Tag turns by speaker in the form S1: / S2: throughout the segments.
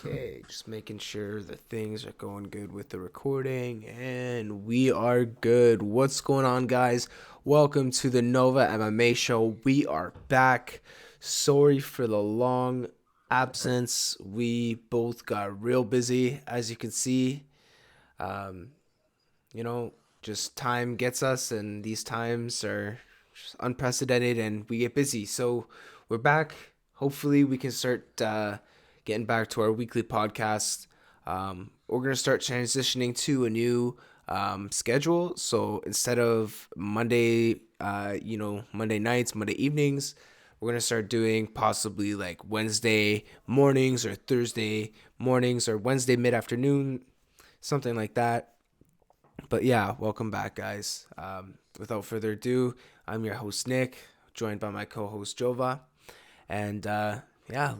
S1: Okay, just making sure that things are going good with the recording, and we are good. What's going on, guys? Welcome to the Nova MMA Show. We are back. Sorry for the long absence. We both got real busy, as you can see. Um, you know, just time gets us, and these times are just unprecedented, and we get busy. So we're back. Hopefully, we can start getting back to our weekly podcast. We're gonna start transitioning to a new schedule. So instead of Monday nights, Monday evenings, we're gonna start doing possibly like Wednesday mornings or Thursday mornings or Wednesday mid afternoon, something like that. But yeah, welcome back, guys. Without further ado, I'm your host, Nick, joined by my co host, Giova. And yeah,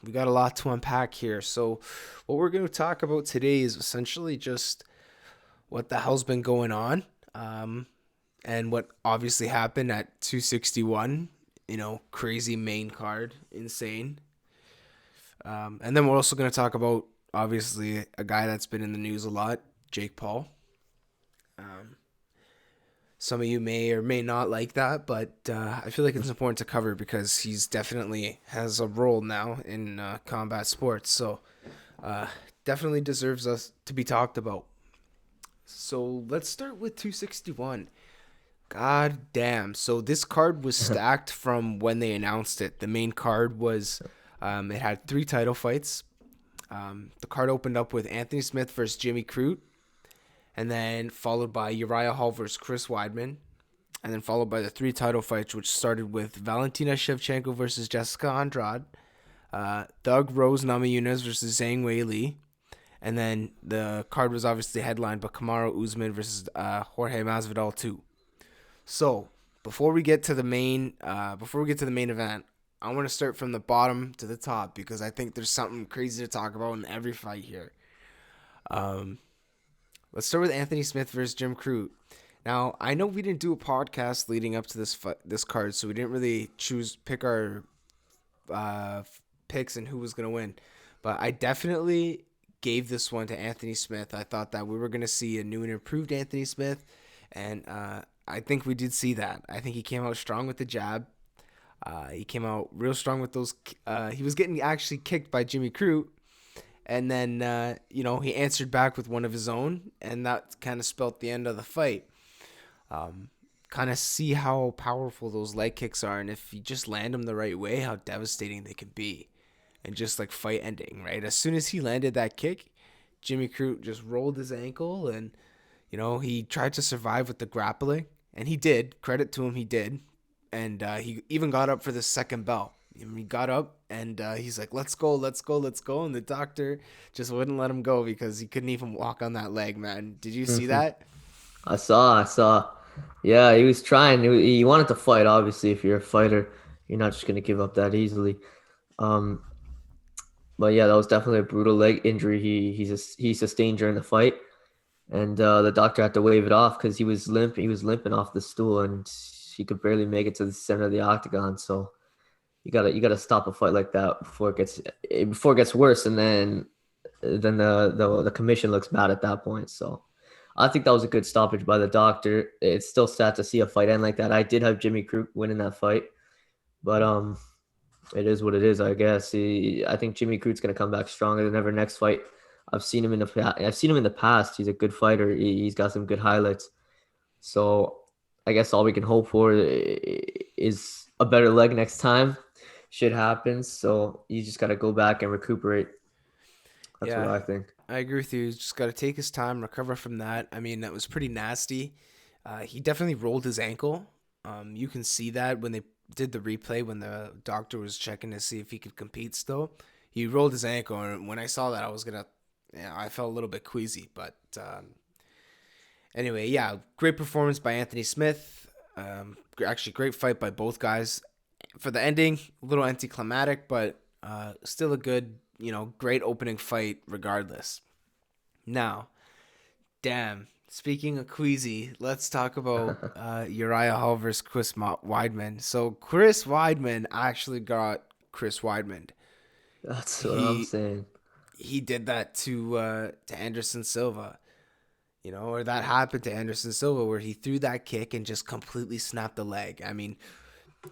S1: we got a lot to unpack here. So, what we're going to talk about today is essentially just what the hell's been going on and what obviously happened at 261. Crazy main card, insane. And then we're also going to talk about, obviously, a guy that's been in the news a lot, Jake Paul. Some of you may or may not like that, but I feel like it's important to cover because he's definitely has a role now in combat sports. So definitely deserves us to be talked about. So let's start with 261. God damn. So this card was stacked from when they announced it. The main card was, it had 3 title fights. The card opened up with Anthony Smith versus Jimmy Crute, and then followed by Uriah Hall versus Chris Weidman, and then followed by the 3 title fights, which started with Valentina Shevchenko versus Jessica Andrade, Doug Rose Namajunas versus Zhang Weili, and then the card was obviously headlined by Kamaru Usman versus Jorge Masvidal too. So before we get to the main event, I want to start from the bottom to the top because I think there's something crazy to talk about in every fight here. Let's start with Anthony Smith versus Jim Crute. Now, I know we didn't do a podcast leading up to this card, so we didn't really pick our picks and who was going to win. But I definitely gave this one to Anthony Smith. I thought that we were going to see a new and improved Anthony Smith, and I think we did see that. I think he came out strong with the jab. He came out real strong with those. He was getting actually kicked by Jimmy Crute. And then, he answered back with one of his own, and that kind of spelt the end of the fight. Kind of see how powerful those leg kicks are, and if you just land them the right way, how devastating they can be. And just like fight ending, right? As soon as he landed that kick, Jimmy Crute just rolled his ankle, and, he tried to survive with the grappling, and he did. Credit to him, he did. And he even got up for the second bell. He got up and he's like, let's go. And the doctor just wouldn't let him go because he couldn't even walk on that leg, man. Did you see that?
S2: I saw. Yeah, he was trying. He wanted to fight. Obviously, if you're a fighter, you're not just gonna give up that easily. Um, but yeah, that was definitely a brutal leg injury he sustained during the fight, and the doctor had to wave it off because he was limp. He was limping off the stool, and he could barely make it to the center of the octagon. So you gotta stop a fight like that before it gets worse, and then the commission looks bad at that point. So I think that was a good stoppage by the doctor. It's still sad to see a fight end like that. I did have Jimmy Crute winning that fight, but it is what it is, I guess. I think Jimmy Crute's gonna come back stronger than ever next fight. I've seen him in the past. He's a good fighter. He's got some good highlights. So I guess all we can hope for is a better leg next time. Shit happens, so you just gotta go back and recuperate. That's what
S1: Yeah,
S2: I think.
S1: I agree with you. He's just got to take his time, recover from that. I mean, that was pretty nasty. He definitely rolled his ankle. You can see that when they did the replay when the doctor was checking to see if he could compete still. He rolled his ankle, and when I saw that, I felt a little bit queasy. But anyway, yeah, great performance by Anthony Smith. Actually, great fight by both guys. For the ending, a little anticlimactic, but still a good, great opening fight regardless. Now, damn. Speaking of queasy, let's talk about Uriah Hall versus Chris Weidman. So Chris Weidman actually got Chris Weidman.
S2: That's what I'm
S1: He
S2: saying.
S1: he did that to Anderson Silva, or that happened to Anderson Silva where he threw that kick and just completely snapped the leg. I mean,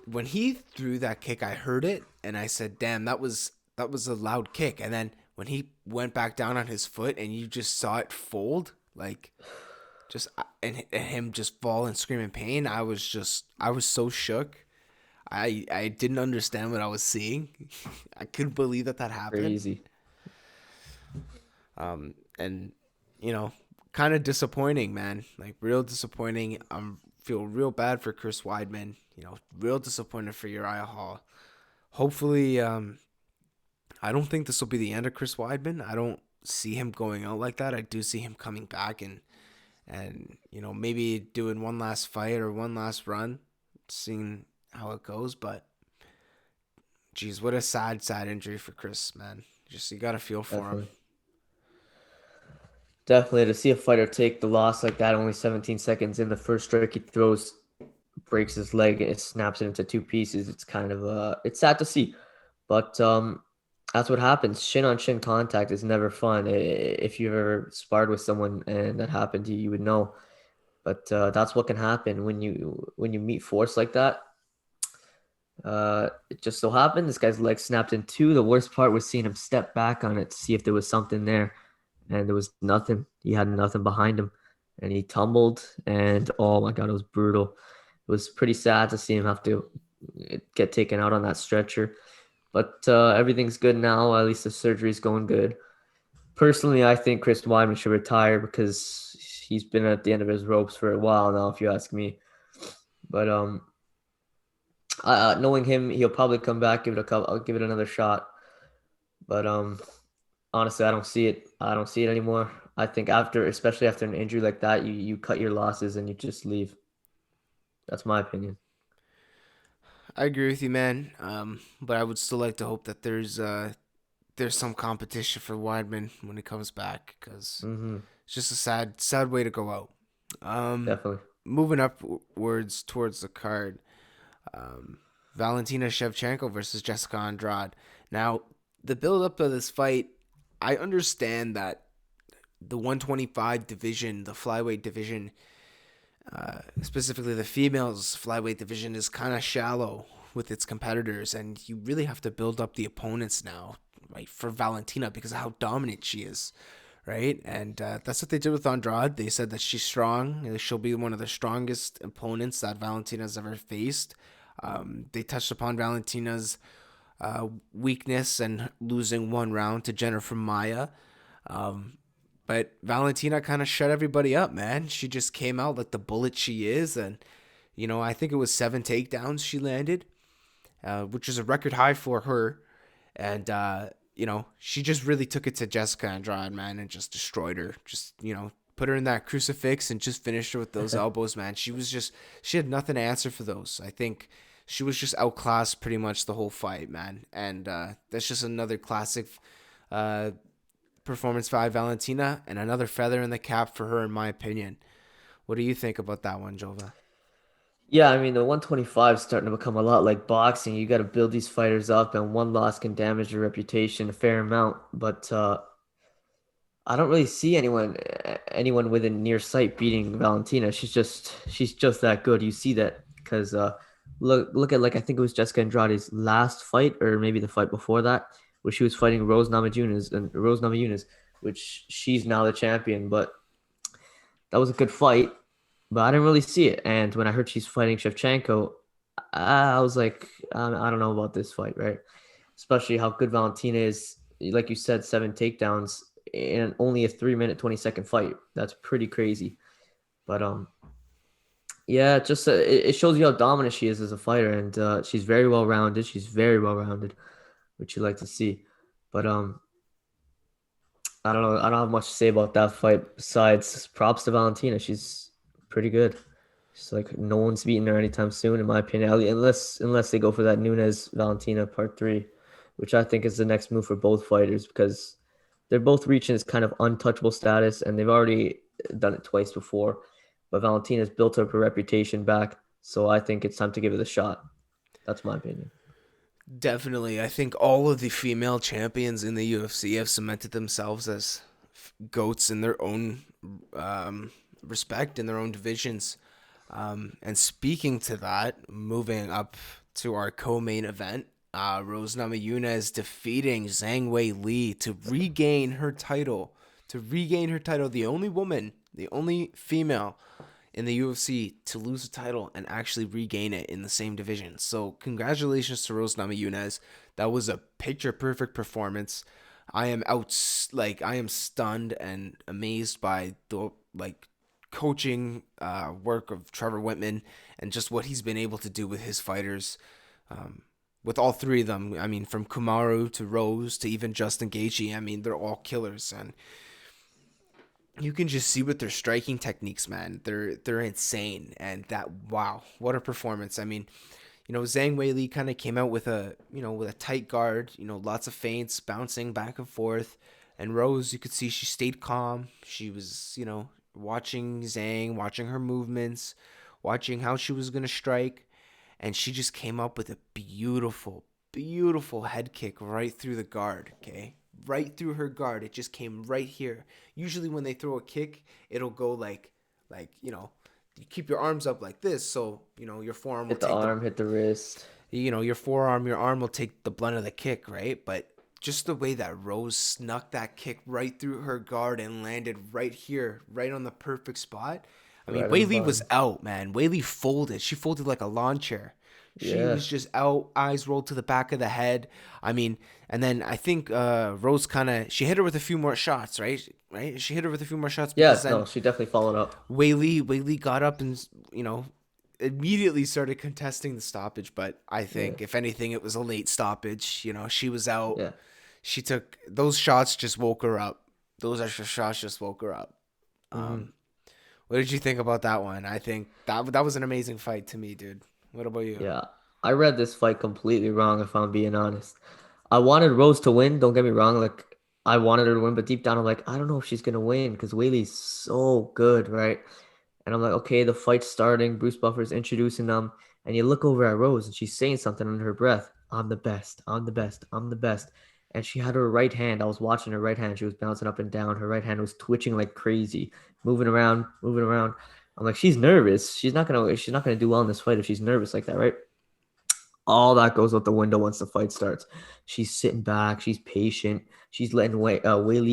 S1: when he threw that kick, I heard it and I said, "Damn, that was a loud kick." And then when he went back down on his foot and you just saw it fold, like just and him just fall and scream in pain, I was so shook. I didn't understand what I was seeing. I couldn't believe that happened.
S2: Crazy.
S1: And you know, kind of disappointing, man. Like real disappointing. Feel real bad for Chris Weidman. Real disappointed for Uriah Hall. Hopefully, I don't think this will be the end of Chris Weidman. I don't see him going out like that. I do see him coming back and maybe doing one last fight or one last run, seeing how it goes. But geez, what a sad injury for Chris, man. Just you gotta feel for him.
S2: Definitely. Definitely to see a fighter take the loss like that, only 17 seconds in the first strike he throws, breaks his leg and it snaps it into two pieces. It's kind of it's sad to see, but that's what happens. Shin on shin contact is never fun. If you've ever sparred with someone and that happened to you, you would know. But that's what can happen when you meet force like that. It just so happened this guy's leg snapped in two. The worst part was seeing him step back on it to see if there was something there, and there was nothing. He had nothing behind him, and he tumbled. And oh my god, it was brutal. It was pretty sad to see him have to get taken out on that stretcher. But everything's good now. At least the surgery's going good. Personally, I think Chris Weidman should retire because he's been at the end of his ropes for a while now, if you ask me. But knowing him, he'll probably come back, give it a couple, I'll give it another shot. But honestly, I don't see it. I don't see it anymore. I think especially after an injury like that, you cut your losses and you just leave. That's my opinion.
S1: I agree with you, man. But I would still like to hope that there's some competition for Weidman when he comes back because
S2: Mm-hmm.
S1: it's just a sad way to go out. Um,
S2: Definitely.
S1: Moving upwards towards the card, Valentina Shevchenko versus Jessica Andrade. Now, the build up of this fight, I understand that the 125 division, the flyweight division, specifically the females flyweight division, is kind of shallow with its competitors, and you really have to build up the opponents now, right, for Valentina because of how dominant she is, right? And that's what they did with Andrade. They said that she's strong, and she'll be one of the strongest opponents that Valentina's ever faced. They touched upon Valentina's weakness and losing one round to Jennifer Maia. But Valentina kind of shut everybody up, man. She just came out like the bullet she is. And, I think it was 7 takedowns she landed, which is a record high for her. And, she just really took it to Jessica Andrade, man, and just destroyed her. Just, put her in that crucifix and just finished her with those elbows, man. She had nothing to answer for those. I think she was just outclassed pretty much the whole fight, man. And that's just another classic performance by Valentina and another feather in the cap for her, in my opinion. What do you think about that one, Jova?
S2: Yeah, I mean, the 125 is starting to become a lot like boxing. You got to build these fighters up, and one loss can damage your reputation a fair amount. But I don't really see anyone within near sight beating Valentina. She's just that good. You see that because look at, like, I think it was Jessica Andrade's last fight, or maybe the fight before that, where she was fighting Rose Namajunas, which she's now the champion. But that was a good fight, but I didn't really see it. And when I heard she's fighting Shevchenko, I was like, I don't know about this fight, right? Especially how good Valentina is. Like you said, 7 takedowns in only a 3-minute 20-second fight. That's pretty crazy. But yeah, it shows you how dominant she is as a fighter, and she's very well rounded. She's very well rounded, which you like to see. But I don't know. I don't have much to say about that fight besides props to Valentina. She's pretty good. She's like no one's beating her anytime soon, in my opinion. Unless they go for that Nunes Valentina part 3, which I think is the next move for both fighters because they're both reaching this kind of untouchable status, and they've already done it twice before. But Valentina's built up her reputation back, so I think it's time to give it a shot. That's my opinion.
S1: Definitely. I think all of the female champions in the UFC have cemented themselves as goats in their own um, respect, in their own divisions. And speaking to that, moving up to our co-main event, Rose Namajunas defeating Zhang Wei Li to regain her title. To regain her title, the only woman, the only female in the UFC to lose a title and actually regain it in the same division. So congratulations to Rose Namajunas. That was a picture perfect performance. I am stunned and amazed by the coaching work of Trevor Whitman and just what he's been able to do with his fighters. With all three of them, I mean, from Kamaru to Rose to even Justin Gaethje, I mean, they're all killers, and you can just see with their striking techniques, man. They're insane, and that wow, what a performance! I mean, Zhang Weili kind of came out with a tight guard, lots of feints, bouncing back and forth, and Rose, you could see she stayed calm. She was watching Zhang, watching her movements, watching how she was gonna strike, and she just came up with a beautiful, beautiful head kick right through the guard. Okay, right through her guard. It just came right here. Usually when they throw a kick, it'll go you keep your arms up like this, so your forearm will
S2: Hit the
S1: take the
S2: arm, hit the wrist.
S1: your arm will take the blunt of the kick, right? But just the way that Rose snuck that kick right through her guard and landed right here, right on the perfect spot. I mean,
S2: Right on the
S1: Weili was
S2: button.
S1: out, man. Weili folded. She folded like a lawn chair. She
S2: Yeah.
S1: was just out, eyes rolled to the back of the head. I mean, and then I think Rose she hit her with a few more shots, right? Right? She hit her with a few more shots because
S2: Yeah,
S1: then
S2: no, she definitely followed up.
S1: Whaley got up and immediately started contesting the stoppage. But I
S2: Yeah.
S1: think if anything, it was a late stoppage. She was out.
S2: Yeah.
S1: She took those shots, just woke her up. Those extra shots just woke her up.
S2: hmm
S1: Um, what did you think about that one? I think that was an amazing fight to me, dude. What about you?
S2: Yeah. I read this fight completely wrong, if I'm being honest. I wanted Rose to win, don't get me wrong. Like, I wanted her to win, but deep down, I'm like, I don't know if she's gonna win because Whaley's so good, right? And I'm like, okay, the fight's starting. Bruce Buffer's introducing them. And you look over at Rose and she's saying something under her breath. I'm the best. I'm the best. I'm the best. And she had her right hand. I was watching her right hand. She was bouncing up and down. Her right hand was twitching like crazy, moving around, moving around. I'm like, she's nervous. She's not gonna do well in this fight if she's nervous like that, right? All that goes out the window once the fight starts. She's sitting back. She's patient. She's letting Wei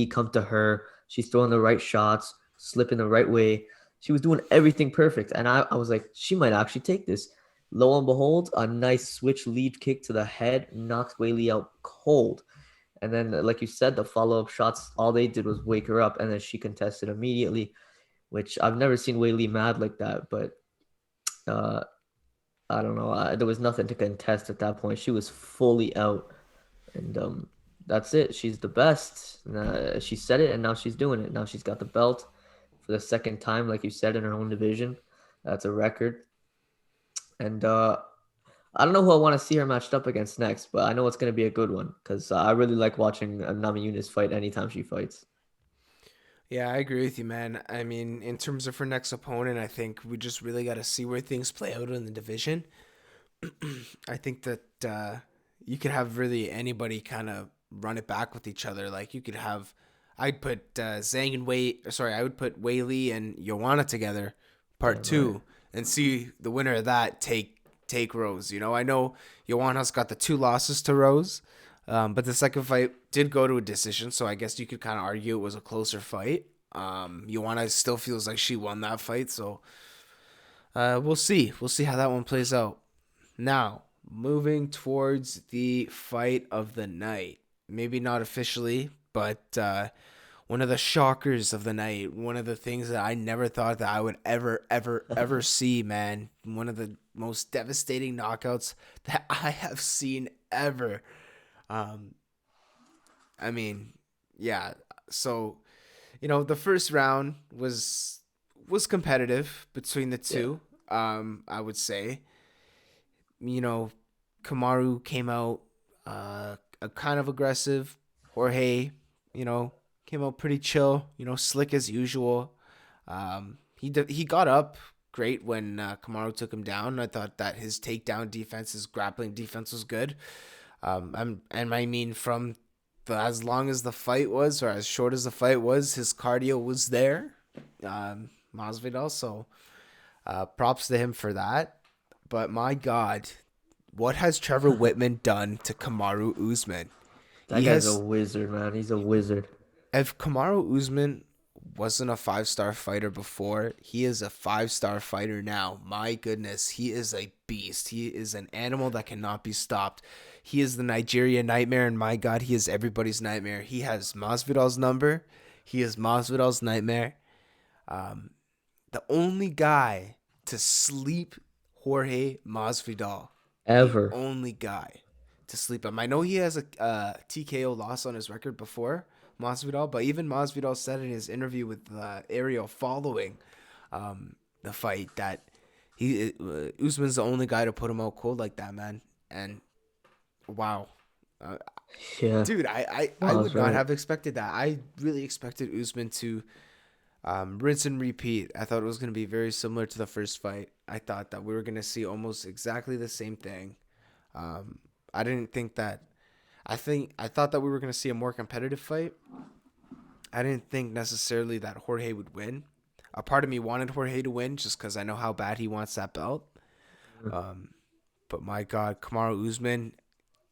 S2: come to her. She's throwing the right shots, slipping the right way. She was doing everything perfect. And I was like, she might actually take this. Lo and behold, a nice switch lead kick to the head knocks Wei out cold. And then, like you said, the follow up shots, all they did was wake her up. And then she contested immediately, which I've never seen Wei mad like that. But uh, I don't know. There was nothing to contest at that point. She was fully out, and that's it. She's the best. She said it, and now she's doing it. Now she's got the belt for the second time, like you said, in her own division. That's a record. And I don't know who I want to see her matched up against next, but I know it's going to be a good one because I really like watching Nami Yunus fight anytime she fights.
S1: Yeah, I agree with you, man. I mean, in terms of her next opponent, I think we just really got to see where things play out in the division. I think that you could have really anybody kind of run it back with each other. Like you could have, I'd put Zhang and I would put Whaley and Joanna together, part
S2: Damn right.
S1: two, and see the winner of that take Rose. I know Joanna's got the two losses to Rose, but the second fight did go to a decision, so I guess you could kind of argue it was a closer fight. Joanna still feels like she won that fight, so we'll see. We'll see how that one plays out. Now, moving towards the fight of the night. Maybe not officially, but one of the shockers of the night. One of the things that I never thought that I would ever, ever, ever see, man. One of the most devastating knockouts that I have seen ever. Um, I mean, yeah. So, the first round was competitive between the
S2: Yeah.
S1: two. I would say you know, Kamaru came out a kind of aggressive. Jorge, you know, came out pretty chill. Slick as usual. He got up great when Kamaru took him down. I thought that his takedown defense, his grappling defense was good. And I mean from as long as the fight was, or as short as the fight was, his cardio was there. Masvidal, so props to him for that. But my God, what has Trevor Whitman done to Kamaru Usman?
S2: That
S1: He
S2: guy's a
S1: has.
S2: wizard, man. He's a wizard.
S1: If Kamaru Usman wasn't a 5-star fighter before, he is a 5-star fighter now. My goodness, he is a beast. He is an animal that cannot be stopped. He is the Nigeria nightmare, and my God, he is everybody's nightmare. He has Masvidal's number. He is Masvidal's nightmare. The only guy to sleep Jorge Masvidal. The
S2: Ever.
S1: only guy to sleep him. I know he has a TKO loss on his record before Masvidal, but even Masvidal said in his interview with Ariel following the fight that Usman's the only guy to put him out cold like that, man. And wow, uh,
S2: Yeah.
S1: dude, I
S2: No, I
S1: would
S2: was
S1: not
S2: right.
S1: have expected that. I really expected Usman to rinse and repeat. I thought it was going to be very similar to the first fight. I thought that we were going to see almost exactly the same thing. I didn't think that. I thought that we were going to see a more competitive fight. I didn't think necessarily that Jorge would win. A part of me wanted Jorge to win just because I know how bad he wants that belt. But my God, Kamaru Usman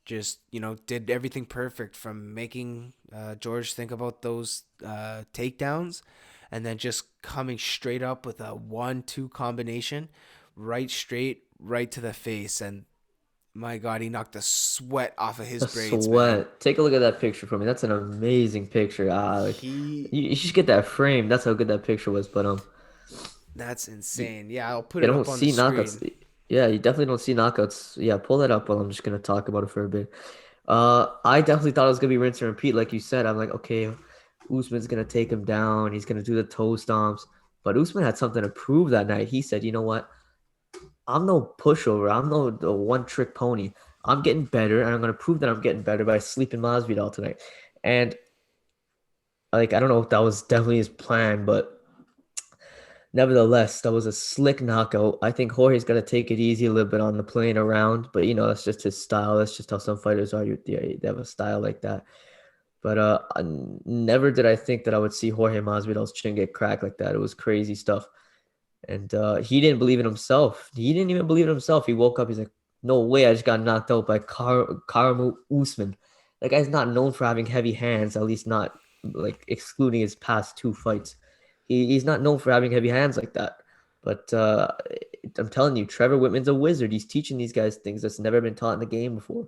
S1: just did everything perfect from making George think about those takedowns, and then just coming straight up with a 1-2 combination, right straight, right to the face, and my God, he knocked the sweat off of his
S2: A
S1: braids, man.
S2: sweat. Take a look at that picture for me. That's an amazing picture. Like
S1: He
S2: you should get that framed. That's how good that picture was. But
S1: That's
S2: you,
S1: insane. Yeah, I'll put
S2: you
S1: it
S2: don't
S1: up on the
S2: see
S1: screen.
S2: knockouts. Yeah, you definitely don't see knockouts. Yeah, pull that up while I'm just gonna talk about it for a bit. I definitely thought it was gonna be rinse and repeat, like you said. I'm like, okay, Usman's gonna take him down. He's gonna do the toe stomps. But Usman had something to prove that night. He said, you know what? I'm no pushover. I'm no the one trick pony. I'm getting better, and I'm gonna prove that I'm getting better by sleeping Masvidal tonight. And like, I don't know if that was definitely his plan, but nevertheless, that was a slick knockout. I think Jorge's gonna take it easy a little bit on the playing around, but that's just his style. That's just how some fighters are. They have a style like that. But never did I think that I would see Jorge Masvidal's chin get cracked like that. It was crazy stuff. And he didn't believe in himself. He didn't even believe in himself. He woke up. He's like, "No way! I just got knocked out by Karamu Usman." That guy's not known for having heavy hands. At least not like excluding his past two fights. He's not known for having heavy hands like that. But I'm telling you, Trevor Whitman's a wizard. He's teaching these guys things that's never been taught in the game before.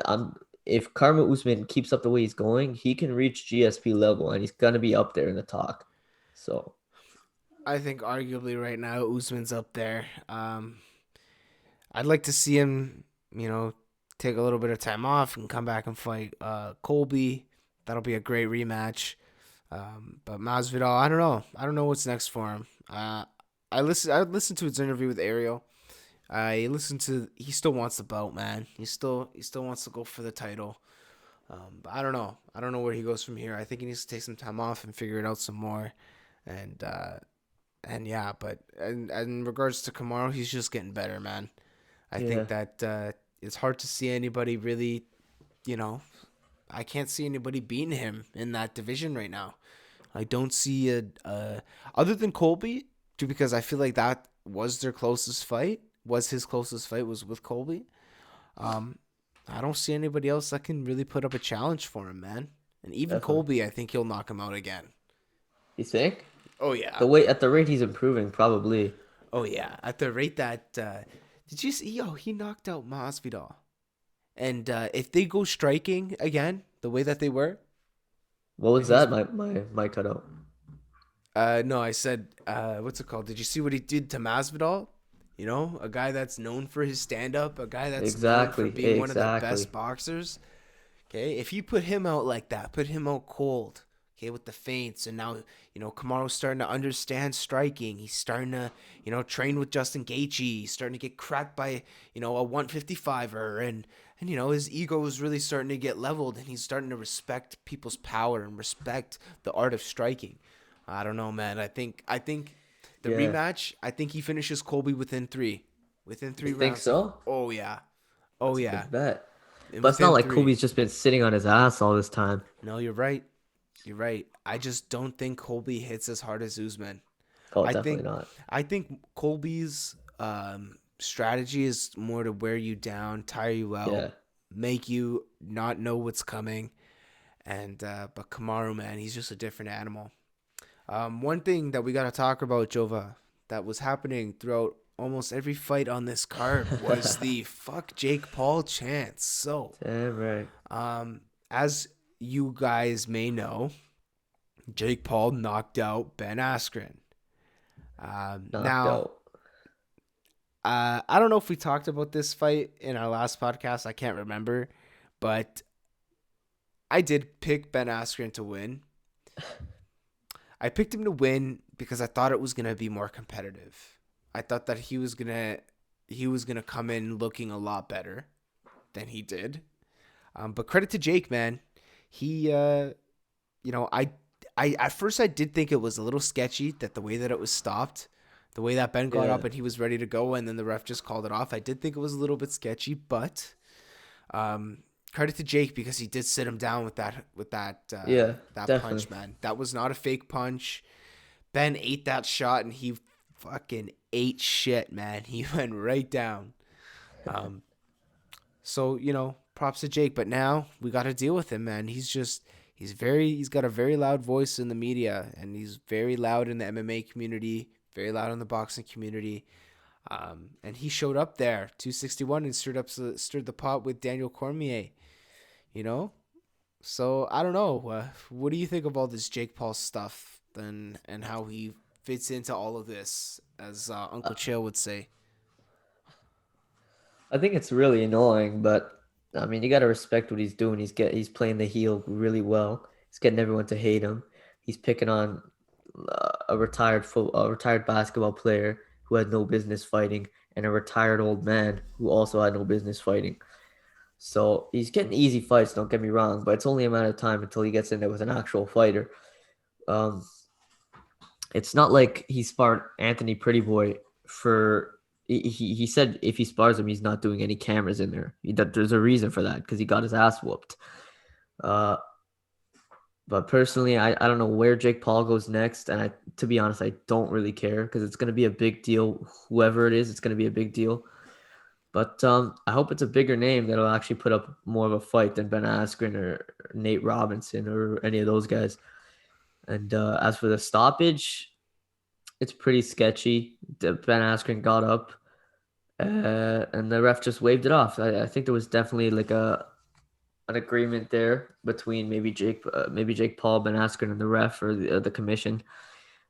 S2: I'm If Karamu Usman keeps up the way he's going, he can reach GSP level, and he's gonna be up there in the talk. So
S1: I think arguably right now Usman's up there. I'd like to see him, take a little bit of time off and come back and fight Colby. That'll be a great rematch. But Masvidal, I don't know. I don't know what's next for him. I listened to his interview with Ariel. I listened to. He still wants the belt, man. He still wants to go for the title. But I don't know. I don't know where he goes from here. I think he needs to take some time off and figure it out some more. And yeah, but and in regards to Kamaru, he's just getting better, man. I think
S2: yeah.
S1: that it's hard to see anybody really, you know, I can't see anybody beating him in that division right now. I don't see other than Colby, because I feel like that was their closest fight. Was his closest fight was with Colby. Um, I don't see anybody else that can really put up a challenge for him, man. And even
S2: Definitely.
S1: Colby, I think he'll knock him out again.
S2: You think?
S1: Oh yeah,
S2: The way at the rate he's improving, probably.
S1: oh yeah. At the rate that did you see? Yo, he knocked out Masvidal. And if they go striking again the way that they were,
S2: What
S1: if
S2: was
S1: he's
S2: that? My cutout.
S1: no, I said what's it called? Did you see what he did to Masvidal? A guy that's known for his stand up, a guy that's known for
S2: Exactly.
S1: being one of the
S2: Exactly.
S1: best boxers. Okay, if you put him out like that, put him out cold, okay, with the feints, and now Kamaru's starting to understand striking. He's starting to train with Justin Gaethje. He's starting to get cracked by a 155er, and his ego is really starting to get leveled, and he's starting to respect people's power and respect the art of striking. I don't know, man. I think the
S2: Yeah.
S1: rematch. I think he finishes Colby within three
S2: You think
S1: rounds.
S2: so?
S1: Oh yeah, oh
S2: That's a
S1: yeah.
S2: big bet. But it's not
S1: within
S2: like
S1: three.
S2: Kobe's just been sitting on his ass all this time.
S1: No, you're right. You're right. I just don't think Colby hits as hard as Usman.
S2: Oh,
S1: I
S2: definitely
S1: think
S2: not.
S1: I think Colby's strategy is more to wear you down, tire you out,
S2: Yeah.
S1: make you not know what's coming. And but Kamaru, man, he's just a different animal. One thing that we got to talk about, Jova, that was happening throughout almost every fight on this card was the fuck Jake Paul chance. So,
S2: Damn right.
S1: um, as you guys may know, Jake Paul knocked out Ben Askren.
S2: Knocked
S1: Now,
S2: out.
S1: I don't know if we talked about this fight in our last podcast. I can't remember, but I did pick Ben Askren to win. I picked him to win because I thought it was gonna be more competitive. I thought that he was gonna come in looking a lot better than he did. But credit to Jake, man. He, I at first I did think it was a little sketchy that the way that it was stopped, the way that Ben got
S2: Yeah.
S1: up and he was ready to go, and then the ref just called it off. I did think it was a little bit sketchy, but um, credit to Jake because he did sit him down with
S2: Yeah,
S1: that
S2: definitely.
S1: punch, man. That was not a fake punch. Ben ate that shot and he fucking ate shit, man. He went right down. Um, so props to Jake. But now we got to deal with him, man. He's got a very loud voice in the media, and he's very loud in the MMA community, very loud in the boxing community. And he showed up there, 261, and stirred the pot with Daniel Cormier. You know, so I don't know. What do you think of all this Jake Paul stuff, and how he fits into all of this, as Uncle Chill would say?
S2: I think it's really annoying, but I mean, you gotta respect what he's doing. He's playing the heel really well. He's getting everyone to hate him. He's picking on a retired basketball player who had no business fighting, and a retired old man who also had no business fighting. So he's getting easy fights. Don't get me wrong, but it's only a matter of time until he gets in there with an actual fighter. Um, it's not like he sparred Anthony Prettyboy for. He said if he spars him, he's not doing any cameras in there. There's a reason for that because he got his ass whooped. Uh, but personally, I don't know where Jake Paul goes next, and to be honest, I don't really care because it's gonna be a big deal. Whoever it is, it's gonna be a big deal. But I hope it's a bigger name that'll actually put up more of a fight than Ben Askren or Nate Robinson or any of those guys. And as for the stoppage, it's pretty sketchy. Ben Askren got up, and the ref just waved it off. I think there was definitely like a an agreement there between maybe Jake Paul, Ben Askren, and the ref or the commission,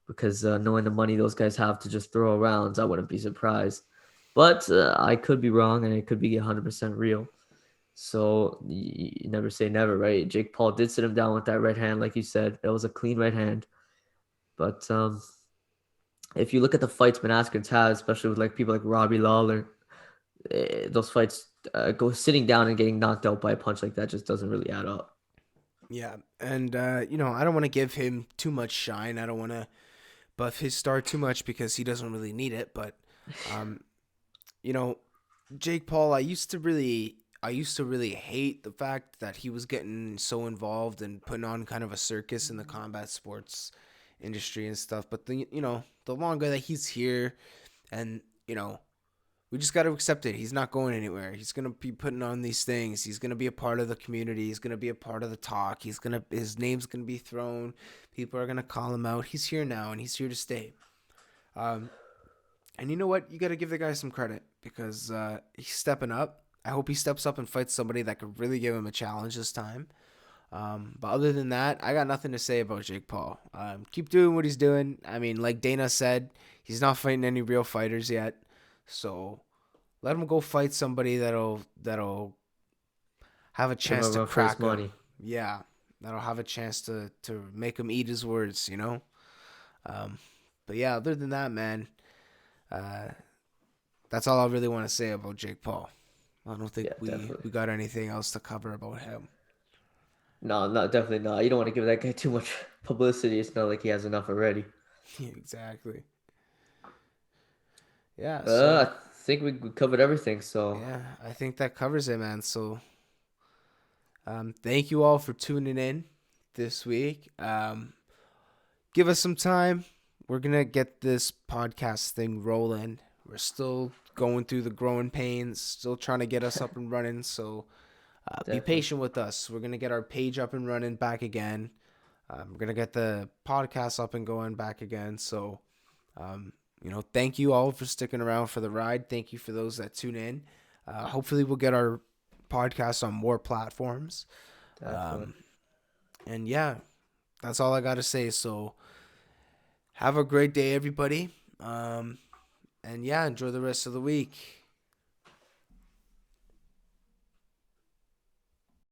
S2: because knowing the money those guys have to just throw around, I wouldn't be surprised. But I could be wrong, and it could be 100% real. So you never say never, right? Jake Paul did sit him down with that right hand, like you said. It was a clean right hand. But if you look at the fights Ben Askren's had, especially with like people like Robbie Lawler, those fights go sitting down and getting knocked out by a punch like that just doesn't really add up.
S1: Yeah, and I don't want to give him too much shine. I don't want to buff his star too much because he doesn't really need it. But um, you know, Jake Paul, I used to really hate the fact that he was getting so involved and putting on kind of a circus in the combat sports industry and stuff. But the longer that he's here, and we just got to accept it. He's not going anywhere. He's gonna be putting on these things. He's gonna be a part of the community. He's gonna be a part of the talk. His name's gonna be thrown. People are gonna call him out. He's here now, and he's here to stay. Um, and you know what? You got to give the guy some credit because he's stepping up. I hope he steps up and fights somebody that could really give him a challenge this time. But other than that, I got nothing to say about Jake Paul. Keep doing what he's doing. I mean, like Dana said, he's not fighting any real fighters yet. So let him go fight somebody that'll have a
S2: Give him
S1: chance
S2: a
S1: to
S2: run for his
S1: crack him.
S2: money.
S1: Yeah, that'll have a chance to make him eat his words. Um, but yeah, other than that, man, uh, that's all I really want to say about Jake Paul. I don't think
S2: Yeah,
S1: we
S2: definitely.
S1: got anything else to cover about him.
S2: No, not definitely not. You don't want to give that guy too much publicity. It's not like he has enough already.
S1: Exactly. Yeah.
S2: I
S1: So
S2: think we covered everything. So
S1: yeah, I think that covers it, man. So Thank you all for tuning in this week. Give us some time. We're going to get this podcast thing rolling. We're still going through the growing pains, still trying to get us up and running. So be
S2: Definitely.
S1: patient with us. We're going to get our page up and running back again. We're going to get the podcast up and going back again. So, thank you all for sticking around for the ride. Thank you for those that tune in. Hopefully, we'll get our podcast on more platforms.
S2: Definitely.
S1: And yeah, that's all I got to say. So, have a great day, everybody. And yeah, enjoy the rest of the week.